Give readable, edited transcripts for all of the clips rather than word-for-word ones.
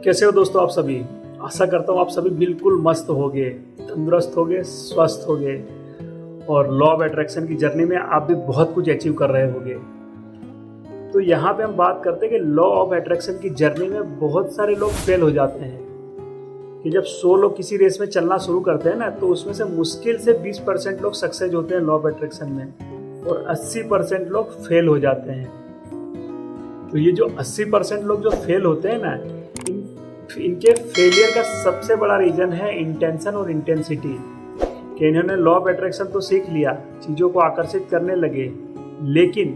कैसे हो दोस्तों आप सभी। आशा करता हूँ आप सभी बिल्कुल मस्त होगे, तंदुरुस्त होगे, स्वस्थ होगे और लॉ ऑफ अट्रैक्शन की जर्नी में आप भी बहुत कुछ अचीव कर रहे होगे। तो यहाँ पे हम बात करते हैं कि लॉ ऑफ अट्रैक्शन की जर्नी में बहुत सारे लोग फेल हो जाते हैं कि जब 100 लोग किसी रेस में चलना शुरू करते हैं ना, तो उसमें से मुश्किल से 20% लोग सक्सेस होते हैं लॉ ऑफ अट्रैक्शन में और 80% लोग फेल हो जाते हैं। तो ये जो 80% लोग जो फेल होते हैं ना, इनके फेलियर का सबसे बड़ा रीजन है इंटेंशन और इंटेंसिटी। कि इन्होंने लॉ ऑफ अट्रैक्शन तो सीख लिया, चीज़ों को आकर्षित करने लगे, लेकिन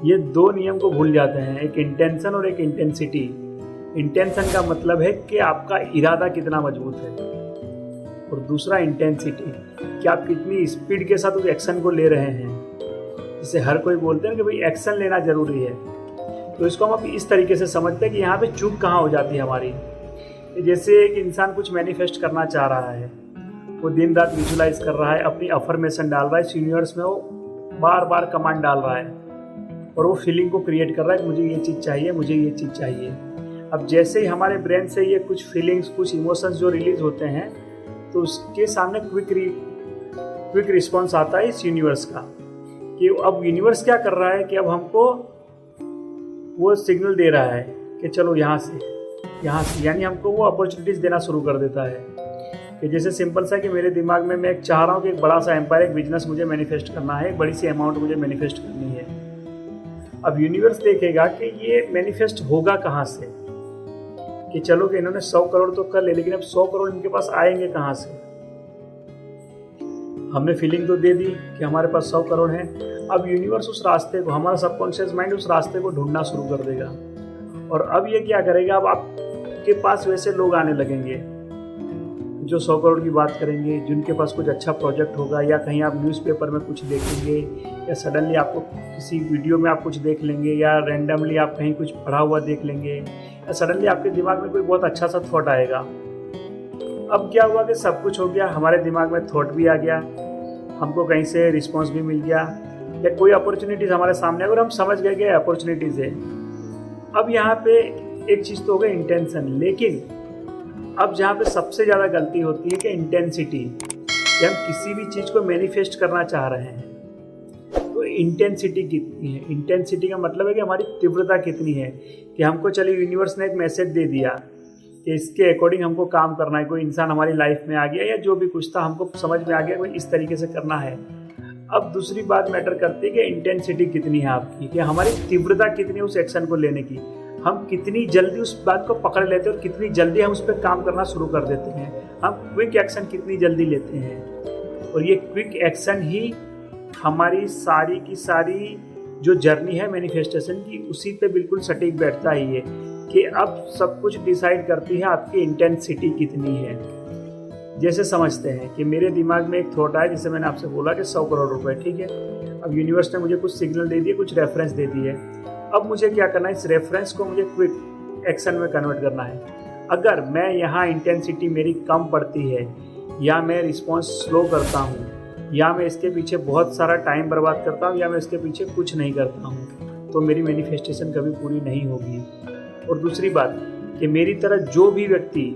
ये दो नियम को भूल जाते हैं, एक इंटेंशन और एक इंटेंसिटी। इंटेंशन का मतलब है कि आपका इरादा कितना मजबूत है और दूसरा इंटेंसिटी कि आप कितनी स्पीड के साथ उस एक्शन को ले रहे हैं। जिसे हर कोई बोलते हैं कि भाई एक्शन लेना जरूरी है। तो इसको हम अब इस तरीके से समझते हैं कि यहाँ पे चूक कहाँ हो जाती है हमारी। जैसे एक इंसान कुछ मैनिफेस्ट करना चाह रहा है, वो दिन रात विजुलाइज कर रहा है, अपनी अफर्मेशन डाल रहा है, यूनिवर्स में वो बार बार कमांड डाल रहा है और वो फीलिंग को क्रिएट कर रहा है कि मुझे ये चीज़ चाहिए, मुझे ये चीज़ चाहिए। अब जैसे ही हमारे ब्रेन से ये कुछ फीलिंग्स, कुछ इमोशंस जो रिलीज होते हैं, तो उसके सामने क्विक रिस्पॉन्स आता है इस यूनिवर्स का कि अब यूनिवर्स क्या कर रहा है कि अब हमको वो सिग्नल दे रहा है कि चलो यहाँ से, यानी हमको वो अपॉर्चुनिटीज़ देना शुरू कर देता है। कि जैसे सिंपल सा कि मेरे दिमाग में मैं चाह रहा हूँ कि एक बड़ा सा एम्पायर, एक बिजनेस मुझे मैनिफेस्ट करना है, एक बड़ी सी अमाउंट मुझे मैनिफेस्ट करनी है। अब यूनिवर्स देखेगा कि ये मैनिफेस्ट होगा कहाँ से, कि चलो कि इन्होंने 100 करोड़ तो कर ले, लेकिन अब 100 करोड़ इनके पास आएंगे कहाँ से। हमने फीलिंग तो दे दी कि हमारे पास 100 करोड़ है। अब यूनिवर्स उस रास्ते को, हमारा सबकॉन्शियस माइंड उस रास्ते को ढूंढना शुरू कर देगा और अब ये क्या करेगा, अब आपके पास वैसे लोग आने लगेंगे जो 100 करोड़ की बात करेंगे, जिनके पास कुछ अच्छा प्रोजेक्ट होगा, या कहीं आप न्यूज़पेपर में कुछ देखेंगे, या सडनली आपको किसी वीडियो में आप कुछ देख लेंगे, या रैंडमली आप कहीं कुछ पढ़ा हुआ देख लेंगे, या सडनली आपके दिमाग में कोई बहुत अच्छा सा थॉट आएगा। अब क्या हुआ कि सब कुछ हो गया, हमारे दिमाग में थॉट भी आ गया, हमको कहीं से रिस्पॉन्स भी मिल गया, या कोई अपॉर्चुनिटीज़ हमारे सामने अगर हम समझ गए कि अपॉर्चुनिटीज़ है। अब यहाँ पे एक चीज़ तो हो गई इंटेंशन, लेकिन अब जहाँ पे सबसे ज़्यादा गलती होती है कि इंटेंसिटी, कि हम किसी भी चीज़ को मैनिफेस्ट करना चाह रहे हैं तो इंटेंसिटी कितनी है। इंटेंसिटी का मतलब है कि हमारी तीव्रता कितनी है, कि हमको चलिए यूनिवर्स ने एक मैसेज दे दिया कि इसके अकॉर्डिंग हमको काम करना है, कोई इंसान हमारी लाइफ में आ गया या जो भी कुछ था हमको समझ में आ गया कोई इस तरीके से करना है। अब दूसरी बात मैटर करती है कि इंटेंसिटी कितनी है आपकी, कि हमारी तीव्रता कितनी है उस एक्शन को लेने की, हम कितनी जल्दी उस बात को पकड़ लेते हैं और कितनी जल्दी हम उस पर काम करना शुरू कर देते हैं, हम क्विक एक्शन कितनी जल्दी लेते हैं। और ये क्विक एक्शन ही हमारी सारी की सारी जो जर्नी है मैनिफेस्टेशन की, उसी पे बिल्कुल सटीक बैठता ही है कि अब सब कुछ डिसाइड करती है आपकी इंटेंसिटी कितनी है। जैसे समझते हैं कि मेरे दिमाग में एक थॉट आया, जैसे मैंने आपसे बोला कि 100 करोड़ रुपए, ठीक है। अब यूनिवर्स ने मुझे कुछ सिग्नल दे दिए, कुछ रेफरेंस दे दिए। अब मुझे क्या करना है, इस रेफरेंस को मुझे क्विक एक्शन में कन्वर्ट करना है। अगर मैं यहाँ इंटेंसिटी मेरी कम पड़ती है, या मैं रिस्पॉन्स स्लो करता हूँ, या मैं इसके पीछे बहुत सारा टाइम बर्बाद करता हूँ, या मैं इसके पीछे कुछ नहीं करता हूँ, तो मेरी मैनिफेस्टेशन कभी पूरी नहीं होगी। और दूसरी बात कि मेरी तरह जो भी व्यक्ति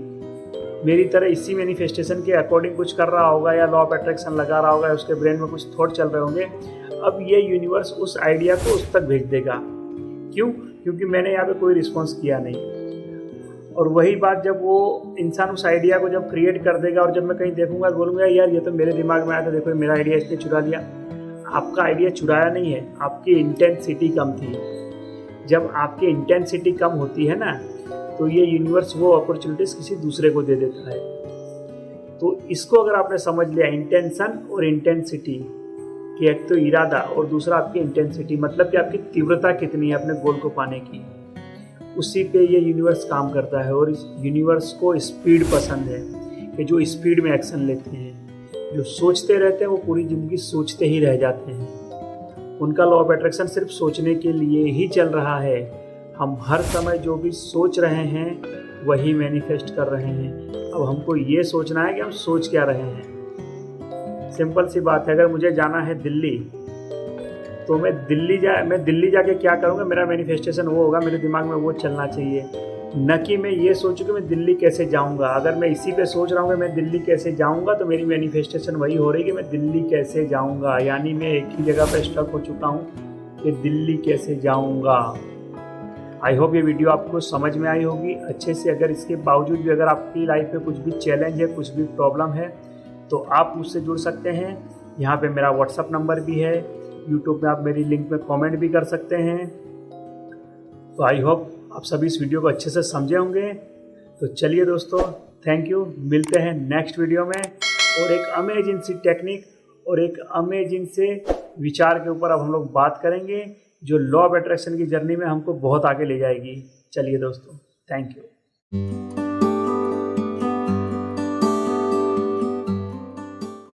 मेरी तरह इसी मैनिफेस्टेशन के अकॉर्डिंग कुछ कर रहा होगा, या लॉ ऑफ अट्रैक्शन लगा रहा होगा, उसके ब्रेन में कुछ थॉट चल रहे होंगे, अब ये यूनिवर्स उस आइडिया को उस तक भेज देगा। क्यों? क्योंकि मैंने यहाँ पे कोई रिस्पॉन्स किया नहीं। और वही बात जब वो इंसान उस आइडिया को जब क्रिएट कर देगा, और जब मैं कहीं देखूंगा बोलूँगा यार ये तो मेरे दिमाग में आया था, देखो मेरा आइडिया इसने चुरा लिया। आपका आइडिया चुराया नहीं है, आपकी इंटेंसिटी कम थी। जब आपकी इंटेंसिटी कम होती है ना, तो ये यूनिवर्स वो अपॉर्चुनिटीज़ किसी दूसरे को दे देता है। तो इसको अगर आपने समझ लिया, इंटेंशन और इंटेंसिटी, कि एक तो इरादा और दूसरा आपकी इंटेंसिटी, मतलब कि आपकी तीव्रता कितनी है अपने गोल को पाने की, उसी पे ये यूनिवर्स काम करता है। और इस यूनिवर्स को स्पीड पसंद है, कि जो स्पीड में एक्शन लेते हैं, जो सोचते रहते हैं वो पूरी ज़िंदगी सोचते ही रह जाते हैं। उनका लॉ ऑफ अट्रैक्शन सिर्फ सोचने के लिए ही चल रहा है। हम हर समय जो भी सोच रहे हैं वही मैनिफेस्ट कर रहे हैं। अब हमको ये सोचना है कि हम सोच क्या रहे हैं। सिंपल सी बात है, अगर मुझे जाना है दिल्ली, तो मैं दिल्ली जाके क्या करूँगा, मेरा मैनिफेस्टेशन वो होगा, मेरे दिमाग में वो चलना चाहिए। न कि मैं ये सोचूं कि मैं दिल्ली कैसे जाऊंगा। अगर मैं इसी पे सोच रहा हूँ कि मैं दिल्ली कैसे जाऊंगा, तो मेरी मैनिफेस्टेशन वही हो रही है कि मैं दिल्ली कैसे जाऊंगा। यानी मैं एक ही जगह पे स्टक हो चुका हूँ कि दिल्ली कैसे जाऊंगा। आई होप ये वीडियो आपको समझ में आई होगी अच्छे से। अगर इसके बावजूद भी अगर आपकी लाइफ में कुछ भी चैलेंज है, कुछ भी प्रॉब्लम है, तो आप मुझसे जुड़ सकते हैं। यहाँ पे मेरा व्हाट्सअप नंबर भी है। यूट्यूब में आप मेरी लिंक में कमेंट भी कर सकते हैं। तो आई होप आप सभी इस वीडियो को अच्छे से समझे होंगे। तो चलिए दोस्तों, थैंक यू। मिलते हैं नेक्स्ट वीडियो में और एक अमेजिंग सी टेक्निक और एक अमेजिंग से विचार के ऊपर अब हम लोग बात करेंगे, जो लॉ ऑफ अट्रैक्शन की जर्नी में हमको बहुत आगे ले जाएगी। चलिए दोस्तों, थैंक यू।